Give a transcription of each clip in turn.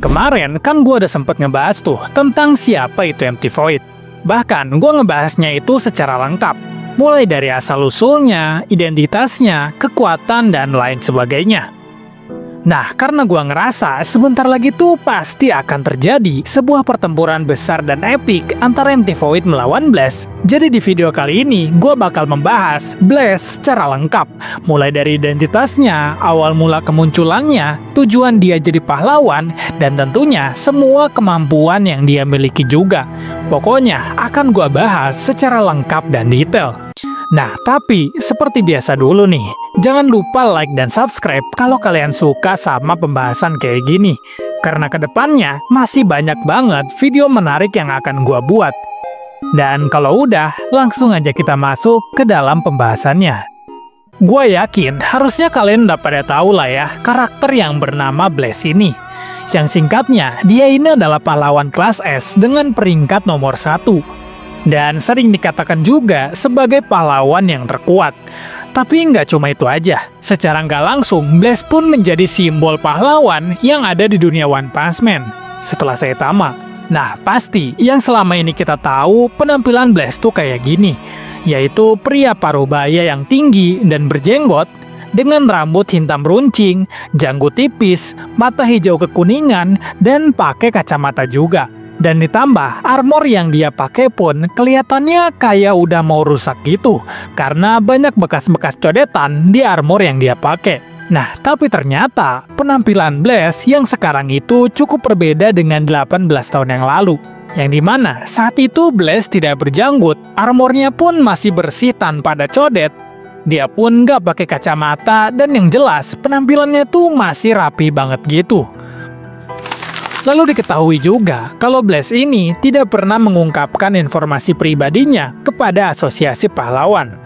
Kemarin kan gue udah sempet ngebahas tuh tentang siapa itu MT Void. Bahkan gue ngebahasnya itu secara lengkap. Mulai dari asal-usulnya, identitasnya, kekuatan, dan lain sebagainya. Nah, karena gua ngerasa sebentar lagi tuh pasti akan terjadi sebuah pertempuran besar dan epik antara MT Void melawan Blaze. Jadi di video kali ini, gua bakal membahas Blaze secara lengkap. Mulai dari identitasnya, awal mula kemunculannya, tujuan dia jadi pahlawan, dan tentunya semua kemampuan yang dia miliki juga. Pokoknya akan gua bahas secara lengkap dan detail. Nah, tapi seperti biasa dulu nih, jangan lupa like dan subscribe kalau kalian suka sama pembahasan kayak gini. Karena kedepannya masih banyak banget video menarik yang akan gua buat. Dan kalau udah, langsung aja kita masuk ke dalam pembahasannya. Gua yakin harusnya kalian udah pada tahu lah ya karakter yang bernama Blaze ini. Yang singkatnya, dia ini adalah pahlawan kelas S dengan peringkat nomor 1. Dan sering dikatakan juga sebagai pahlawan yang terkuat. Tapi nggak cuma itu aja. Secara nggak langsung, Blaze pun menjadi simbol pahlawan yang ada di dunia One Punch Man setelah Saitama. Nah, pasti yang selama ini kita tahu penampilan Blaze tuh kayak gini, yaitu pria parubaya yang tinggi dan berjenggot, dengan rambut hitam runcing, janggut tipis, mata hijau kekuningan, dan pakai kacamata juga. Dan ditambah, armor yang dia pakai pun kelihatannya kayak udah mau rusak gitu, karena banyak bekas-bekas codetan di armor yang dia pakai. Nah, tapi ternyata penampilan Blaze yang sekarang itu cukup berbeda dengan 18 tahun yang lalu. Yang dimana saat itu Blaze tidak berjanggut, armornya pun masih bersih tanpa ada codet. Dia pun nggak pakai kacamata, dan yang jelas penampilannya tuh masih rapi banget gitu. Lalu diketahui juga kalau Blaze ini tidak pernah mengungkapkan informasi pribadinya kepada asosiasi pahlawan.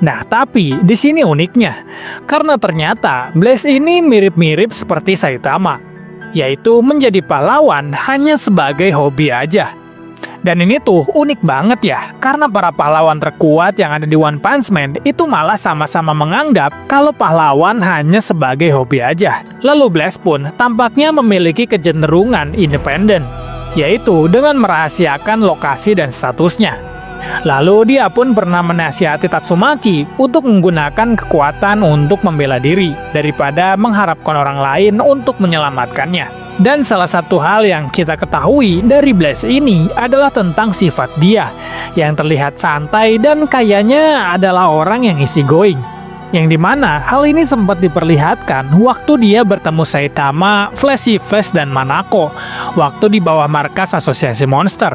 Nah, tapi di sini uniknya, karena ternyata Blaze ini mirip-mirip seperti Saitama, yaitu menjadi pahlawan hanya sebagai hobi aja. Dan ini tuh unik banget ya, karena para pahlawan terkuat yang ada di One Punch Man itu malah sama-sama menganggap kalau pahlawan hanya sebagai hobi aja. Lalu Blaze pun tampaknya memiliki kecenderungan independen, yaitu dengan merahasiakan lokasi dan statusnya. Lalu dia pun pernah menasihati Tatsumaki untuk menggunakan kekuatan untuk membela diri, daripada mengharapkan orang lain untuk menyelamatkannya. Dan salah satu hal yang kita ketahui dari Blaze ini adalah tentang sifat dia, yang terlihat santai dan kayaknya adalah orang yang easygoing. Yang dimana hal ini sempat diperlihatkan waktu dia bertemu Saitama, Flashy Flash, dan Manako, waktu di bawah markas Asosiasi Monster.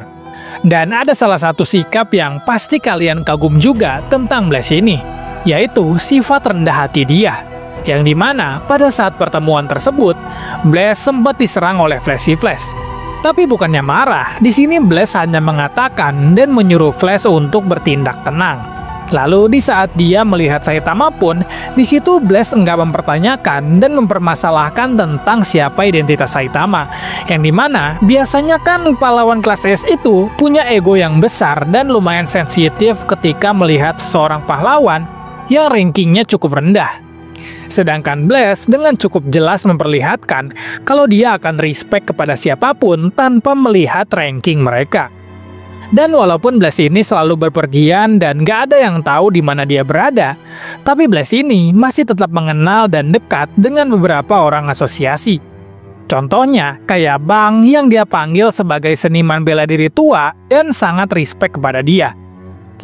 Dan ada salah satu sikap yang pasti kalian kagum juga tentang Blaze ini, yaitu sifat rendah hati dia. Yang dimana pada saat pertemuan tersebut, Blaze sempat diserang oleh Flashy Flash. Tapi bukannya marah, di sini Blaze hanya mengatakan dan menyuruh Flash untuk bertindak tenang. Lalu di saat dia melihat Saitama pun, di situ Blaze enggak mempertanyakan dan mempermasalahkan tentang siapa identitas Saitama. Yang dimana biasanya kan pahlawan kelas S itu punya ego yang besar dan lumayan sensitif ketika melihat seorang pahlawan yang rankingnya cukup rendah. Sedangkan Blaze dengan cukup jelas memperlihatkan kalau dia akan respect kepada siapapun tanpa melihat ranking mereka. Dan walaupun Blaze ini selalu berpergian dan gak ada yang tahu di mana dia berada, tapi Blaze ini masih tetap mengenal dan dekat dengan beberapa orang asosiasi. Contohnya kayak Bang yang dia panggil sebagai seniman bela diri tua dan sangat respect kepada dia.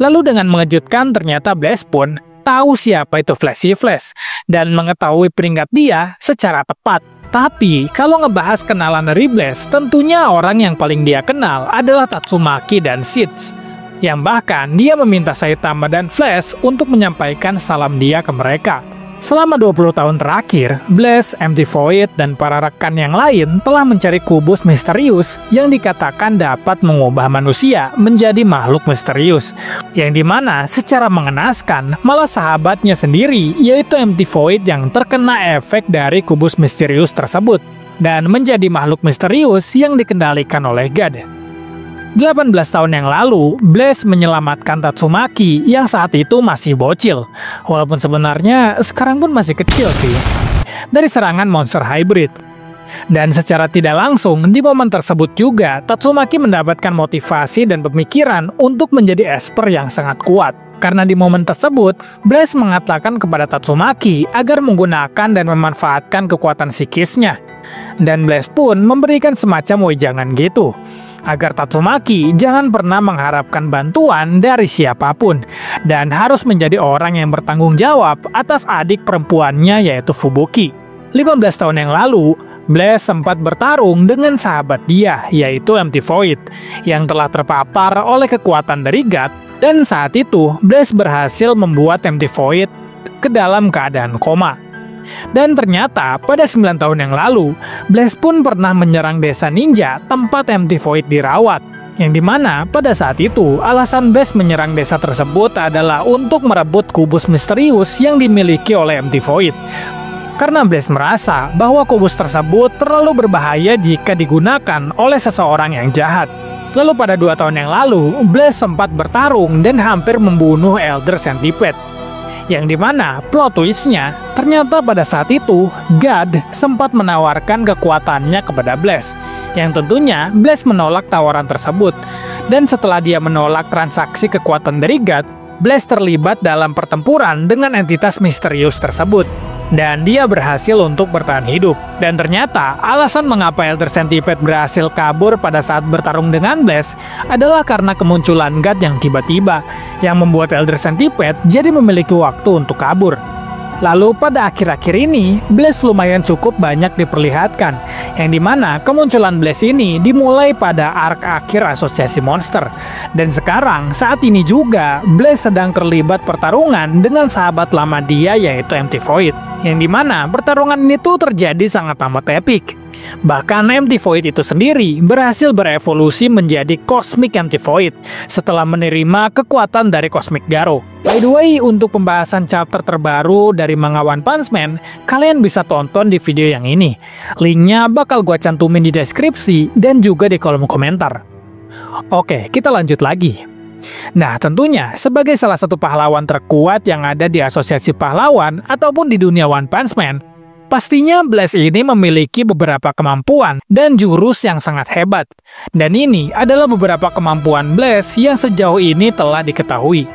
Lalu dengan mengejutkan ternyata Blaze pun tahu siapa itu Flashy Flash dan mengetahui peringkat dia secara tepat. Tapi kalau ngebahas kenalan dari Blaze, tentunya orang yang paling dia kenal adalah Tatsumaki dan Seeds, yang bahkan dia meminta Saitama dan Flash untuk menyampaikan salam dia ke mereka. Selama 20 tahun terakhir, Blaze, MT Void, dan para rekan yang lain telah mencari kubus misterius yang dikatakan dapat mengubah manusia menjadi makhluk misterius. Yang dimana secara mengenaskan, malah sahabatnya sendiri, yaitu MT Void yang terkena efek dari kubus misterius tersebut, dan menjadi makhluk misterius yang dikendalikan oleh God. 18 tahun yang lalu, Blaze menyelamatkan Tatsumaki yang saat itu masih bocil. Walaupun sebenarnya sekarang pun masih kecil sih. Dari serangan monster hybrid. Dan secara tidak langsung, di momen tersebut juga, Tatsumaki mendapatkan motivasi dan pemikiran untuk menjadi esper yang sangat kuat. Karena di momen tersebut, Blaze mengatakan kepada Tatsumaki agar menggunakan dan memanfaatkan kekuatan psikisnya. Dan Blaze pun memberikan semacam wejangan gitu, agar Tatsumaki jangan pernah mengharapkan bantuan dari siapapun, dan harus menjadi orang yang bertanggung jawab atas adik perempuannya yaitu Fubuki. 15 tahun yang lalu, Blaze sempat bertarung dengan sahabat dia, yaitu Empty Void, yang telah terpapar oleh kekuatan dari God, dan saat itu Blaze berhasil membuat Empty Void ke dalam keadaan koma. Dan ternyata pada 9 tahun yang lalu, Blaze pun pernah menyerang desa ninja tempat Empty Void dirawat, yang dimana pada saat itu alasan Blaze menyerang desa tersebut adalah untuk merebut kubus misterius yang dimiliki oleh Empty Void. Karena Blaze merasa bahwa kubus tersebut terlalu berbahaya jika digunakan oleh seseorang yang jahat. Lalu pada 2 tahun yang lalu, Blaze sempat bertarung dan hampir membunuh Elder Centipede. Yang dimana plot twistnya, ternyata pada saat itu, God sempat menawarkan kekuatannya kepada Blaze. Yang tentunya, Blaze menolak tawaran tersebut. Dan setelah dia menolak transaksi kekuatan dari God, Blaze terlibat dalam pertempuran dengan entitas misterius tersebut. Dan dia berhasil untuk bertahan hidup. Dan ternyata alasan mengapa Elder Centipede berhasil kabur pada saat bertarung dengan Blaze adalah karena kemunculan God yang tiba-tiba, yang membuat Elder Centipede jadi memiliki waktu untuk kabur. Lalu pada akhir-akhir ini, Blaze lumayan cukup banyak diperlihatkan, yang dimana kemunculan Blaze ini dimulai pada arc akhir Asosiasi Monster. Dan sekarang, saat ini juga, Blaze sedang terlibat pertarungan dengan sahabat lama dia yaitu Empty Void, yang dimana pertarungan ini tuh terjadi sangat amat epic. Bahkan Empty Void itu sendiri berhasil berevolusi menjadi Cosmic Empty Void setelah menerima kekuatan dari Cosmic Garo. By the way, untuk pembahasan chapter terbaru dari manga One Punch Man, kalian bisa tonton di video yang ini. Linknya bakal gua cantumin di deskripsi dan juga di kolom komentar. Oke, kita lanjut lagi. Nah, tentunya sebagai salah satu pahlawan terkuat yang ada di Asosiasi Pahlawan ataupun di dunia One Punch Man, pastinya Blaze ini memiliki beberapa kemampuan dan jurus yang sangat hebat. Dan ini adalah beberapa kemampuan Blaze yang sejauh ini telah diketahui.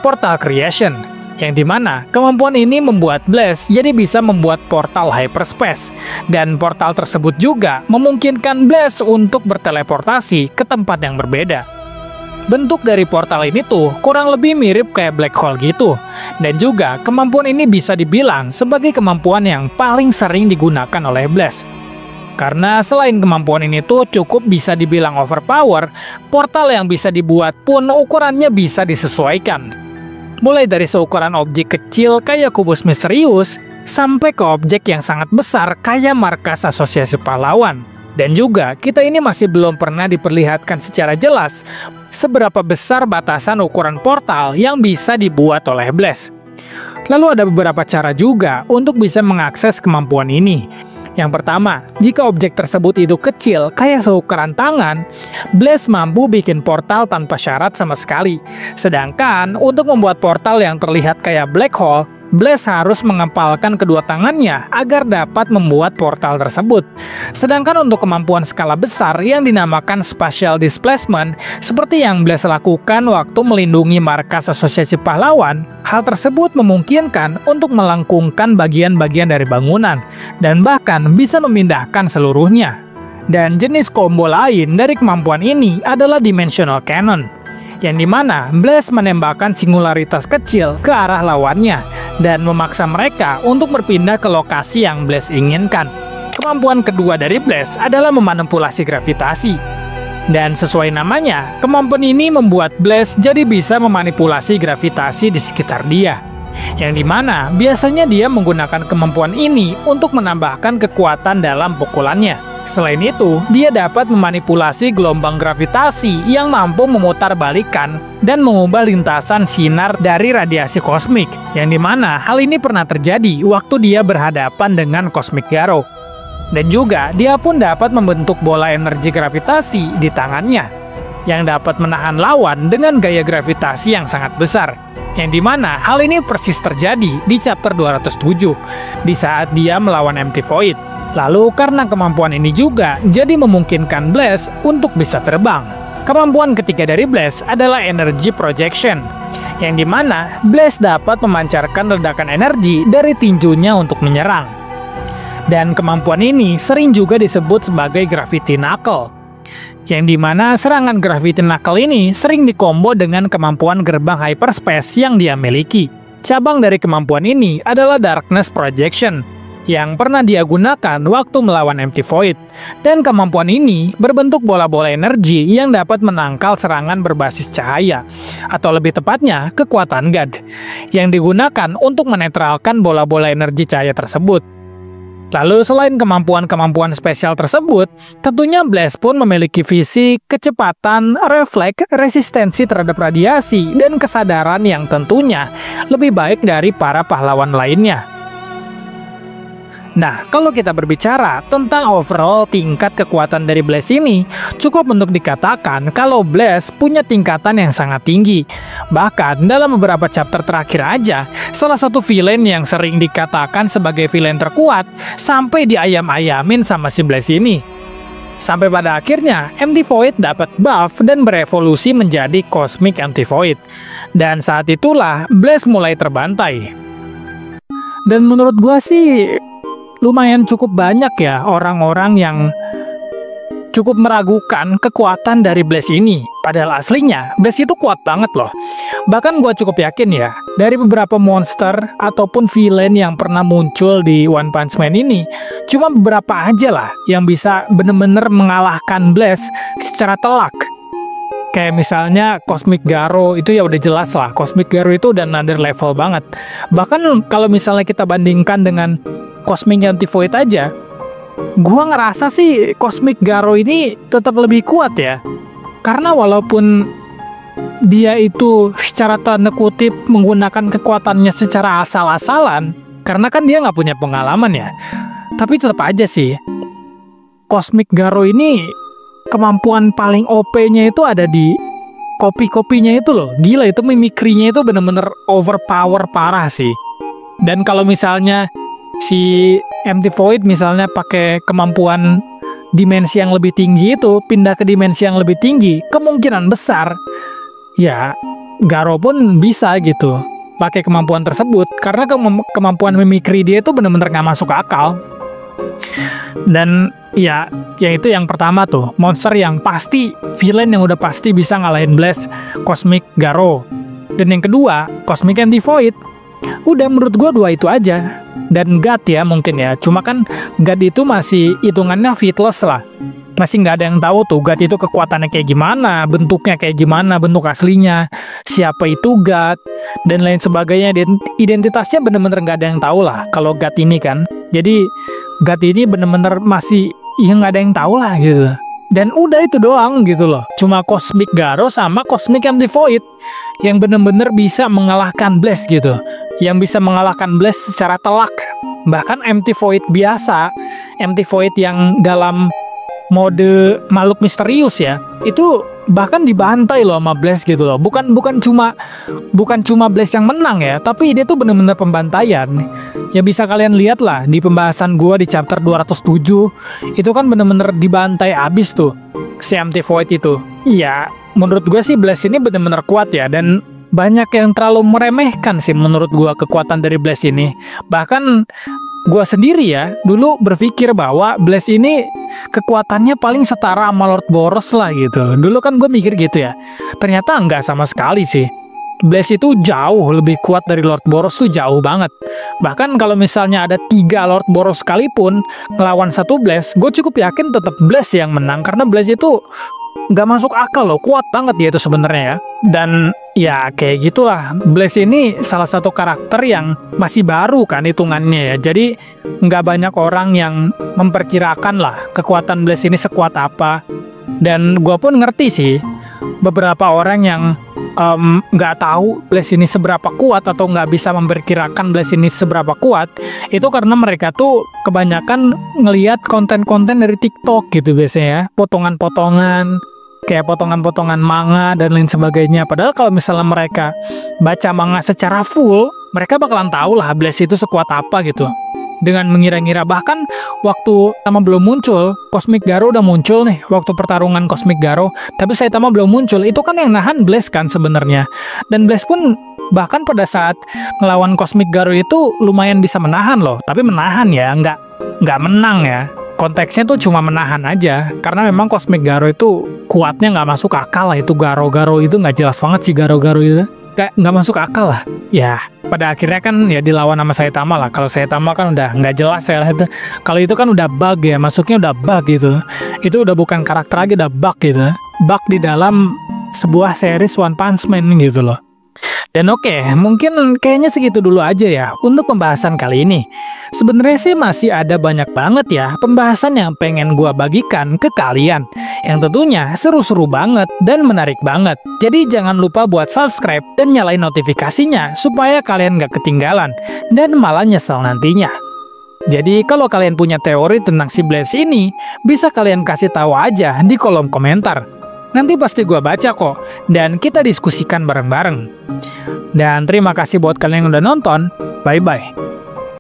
Portal Creation, yang dimana kemampuan ini membuat Blaze jadi bisa membuat portal hyperspace. Dan portal tersebut juga memungkinkan Blaze untuk berteleportasi ke tempat yang berbeda. Bentuk dari portal ini tuh kurang lebih mirip kayak black hole gitu. Dan juga kemampuan ini bisa dibilang sebagai kemampuan yang paling sering digunakan oleh Blaze. Karena selain kemampuan ini tuh cukup bisa dibilang overpower, portal yang bisa dibuat pun ukurannya bisa disesuaikan. Mulai dari seukuran objek kecil kayak kubus misterius, sampai ke objek yang sangat besar kayak markas Asosiasi Pahlawan. Dan juga, kita ini masih belum pernah diperlihatkan secara jelas seberapa besar batasan ukuran portal yang bisa dibuat oleh Blaze. Lalu ada beberapa cara juga untuk bisa mengakses kemampuan ini. Yang pertama, jika objek tersebut itu kecil kayak seukuran tangan, Blaze mampu bikin portal tanpa syarat sama sekali. Sedangkan untuk membuat portal yang terlihat kayak black hole, Blaze harus mengepalkan kedua tangannya agar dapat membuat portal tersebut. Sedangkan untuk kemampuan skala besar yang dinamakan Spatial Displacement, seperti yang Blaze lakukan waktu melindungi markas Asosiasi Pahlawan, hal tersebut memungkinkan untuk melengkungkan bagian-bagian dari bangunan, dan bahkan bisa memindahkan seluruhnya. Dan jenis combo lain dari kemampuan ini adalah Dimensional Cannon, yang dimana Blaze menembakkan singularitas kecil ke arah lawannya dan memaksa mereka untuk berpindah ke lokasi yang Blaze inginkan. Kemampuan kedua dari Blaze adalah memanipulasi gravitasi. Dan sesuai namanya, kemampuan ini membuat Blaze jadi bisa memanipulasi gravitasi di sekitar dia. Yang dimana biasanya dia menggunakan kemampuan ini untuk menambahkan kekuatan dalam pukulannya. Selain itu, dia dapat memanipulasi gelombang gravitasi yang mampu memutarbalikkan dan mengubah lintasan sinar dari radiasi kosmik, yang dimana hal ini pernah terjadi waktu dia berhadapan dengan Cosmic Garo. Dan juga, dia pun dapat membentuk bola energi gravitasi di tangannya, yang dapat menahan lawan dengan gaya gravitasi yang sangat besar. Yang dimana hal ini persis terjadi di chapter 207, di saat dia melawan Empty Void. Lalu karena kemampuan ini juga jadi memungkinkan Blaze untuk bisa terbang. Kemampuan ketiga dari Blaze adalah energy projection, yang dimana Blaze dapat memancarkan ledakan energi dari tinjunya untuk menyerang. Dan kemampuan ini sering juga disebut sebagai Gravity Knuckle, yang dimana serangan Gravity Knuckle ini sering dikombo dengan kemampuan gerbang hyperspace yang dia miliki. Cabang dari kemampuan ini adalah Darkness Projection, yang pernah dia gunakan waktu melawan Empty Void. Dan kemampuan ini berbentuk bola-bola energi yang dapat menangkal serangan berbasis cahaya, atau lebih tepatnya kekuatan God, yang digunakan untuk menetralkan bola-bola energi cahaya tersebut. Lalu selain kemampuan-kemampuan spesial tersebut, tentunya Blaze pun memiliki visi, kecepatan, refleks, resistensi terhadap radiasi, dan kesadaran yang tentunya lebih baik dari para pahlawan lainnya. Nah, kalau kita berbicara tentang overall tingkat kekuatan dari Blaze ini, cukup untuk dikatakan kalau Blaze punya tingkatan yang sangat tinggi. Bahkan dalam beberapa chapter terakhir aja, salah satu villain yang sering dikatakan sebagai villain terkuat sampai diayam-ayamin sama si Blaze ini. Sampai pada akhirnya, Empty Void dapat buff dan berevolusi menjadi Cosmic Empty Void. Dan saat itulah Blaze mulai terbantai. Dan menurut gua sih lumayan cukup banyak ya orang-orang yang cukup meragukan kekuatan dari Blaze ini. Padahal aslinya Blaze itu kuat banget loh. Bahkan gue cukup yakin ya, dari beberapa monster ataupun villain yang pernah muncul di One Punch Man ini, cuma beberapa aja lah yang bisa bener-bener mengalahkan Blaze secara telak. Kayak misalnya Cosmic Garo, itu ya udah jelas lah, Cosmic Garo itu udah another level banget. Bahkan kalau misalnya kita bandingkan dengan Cosmic Empty Void aja, gua ngerasa sih Cosmic Garo ini tetap lebih kuat ya. Karena walaupun dia itu secara tanda kutip menggunakan kekuatannya secara asal-asalan, karena kan dia nggak punya pengalaman ya, tapi tetap aja sih Cosmic Garo ini kemampuan paling OP-nya itu ada di kopi-kopinya itu loh. Gila, itu mimikrinya itu bener-bener overpower parah sih. Dan kalau misalnya si Empty Void misalnya pakai kemampuan dimensi yang lebih tinggi itu, pindah ke dimensi yang lebih tinggi, kemungkinan besar ya Garo pun bisa gitu pakai kemampuan tersebut, karena kemampuan mimikri dia itu bener-bener nggak masuk akal. Dan ya itu yang pertama tuh, monster yang pasti, villain yang udah pasti bisa ngalahin Blaze, Cosmic Garo. Dan yang kedua, Cosmic Empty Void. Udah, menurut gua dua itu aja. Dan God ya mungkin ya, cuma kan God itu masih hitungannya fitness lah, masih nggak ada yang tahu tuh God itu kekuatannya kayak gimana, bentuknya kayak gimana, bentuk aslinya, siapa itu God, dan lain sebagainya. Identitasnya bener-bener nggak ada yang tahu lah kalau God ini kan. Jadi God ini bener-bener masih yang nggak ada yang tahu lah gitu. Dan udah itu doang gitu loh, cuma Cosmic Garo sama Cosmic Empty Void yang bener-bener bisa mengalahkan Blaze gitu, yang bisa mengalahkan Blaze secara telak. Bahkan Empty Void biasa, Empty Void yang dalam mode makhluk misterius ya, itu bahkan dibantai loh sama Blaze gitu loh. Bukan cuma Blaze yang menang ya, tapi dia tuh bener-bener pembantaian. Ya bisa kalian lihat lah di pembahasan gua di chapter 207, itu kan bener-bener dibantai abis tuh si Empty Void itu. Ya menurut gua sih Blaze ini bener-bener kuat ya, dan banyak yang terlalu meremehkan sih menurut gua kekuatan dari Blaze ini. Bahkan gua sendiri ya dulu berpikir bahwa Blaze ini kekuatannya paling setara sama Lord Boros lah gitu. Dulu kan gue mikir gitu ya. Ternyata enggak sama sekali sih. Blaze itu jauh lebih kuat dari Lord Boros tuh, jauh banget. Bahkan kalau misalnya ada 3 Lord Boros sekalipun ngelawan satu Blaze, gue cukup yakin tetap Blaze yang menang, karena Blaze itu nggak masuk akal loh, kuat banget dia itu sebenarnya ya. Dan ya kayak gitulah, Blaze ini salah satu karakter yang masih baru kan hitungannya ya. Jadi nggak banyak orang yang memperkirakan lah kekuatan Blaze ini sekuat apa. Dan gue pun ngerti sih beberapa orang yang nggak tahu Blaze ini seberapa kuat atau nggak bisa memperkirakan Blaze ini seberapa kuat, itu karena mereka tuh kebanyakan ngelihat konten-konten dari TikTok gitu biasanya ya, potongan-potongan kayak potongan-potongan manga dan lain sebagainya. Padahal kalau misalnya mereka baca manga secara full, mereka bakalan tahu lah Blaze itu sekuat apa gitu. dengan mengira-ngira. Bahkan waktu Saitama belum muncul, Cosmic Garo udah muncul nih waktu pertarungan Cosmic Garo, tapi Saitama belum muncul. Itu kan yang nahan Blaze kan sebenarnya. Dan Blaze pun bahkan pada saat ngelawan Cosmic Garo itu lumayan bisa menahan loh. Tapi menahan ya, nggak menang ya. Konteksnya tuh cuma menahan aja, karena memang Cosmic Garo itu kuatnya nggak masuk akal lah. Itu Garo-Garo itu nggak jelas banget sih, Garo-Garo itu kayak nggak masuk akal lah. Ya pada akhirnya kan ya dilawan sama Saitama lah. Kalau Saitama kan udah nggak jelas ya itu. Kalau itu kan udah bug ya, masuknya udah bug gitu. Itu udah bukan karakter lagi, udah bug gitu. Bug di dalam sebuah series One Punch Man gitu loh. Dan oke, mungkin kayaknya segitu dulu aja ya untuk pembahasan kali ini. Sebenarnya sih masih ada banyak banget ya pembahasan yang pengen gua bagikan ke kalian, yang tentunya seru-seru banget dan menarik banget. Jadi jangan lupa buat subscribe dan nyalain notifikasinya supaya kalian gak ketinggalan dan malah nyesel nantinya. Jadi kalau kalian punya teori tentang si Blaze ini, bisa kalian kasih tahu aja di kolom komentar. Nanti pasti gua baca kok, dan kita diskusikan bareng-bareng. Dan terima kasih buat kalian yang udah nonton. Bye-bye.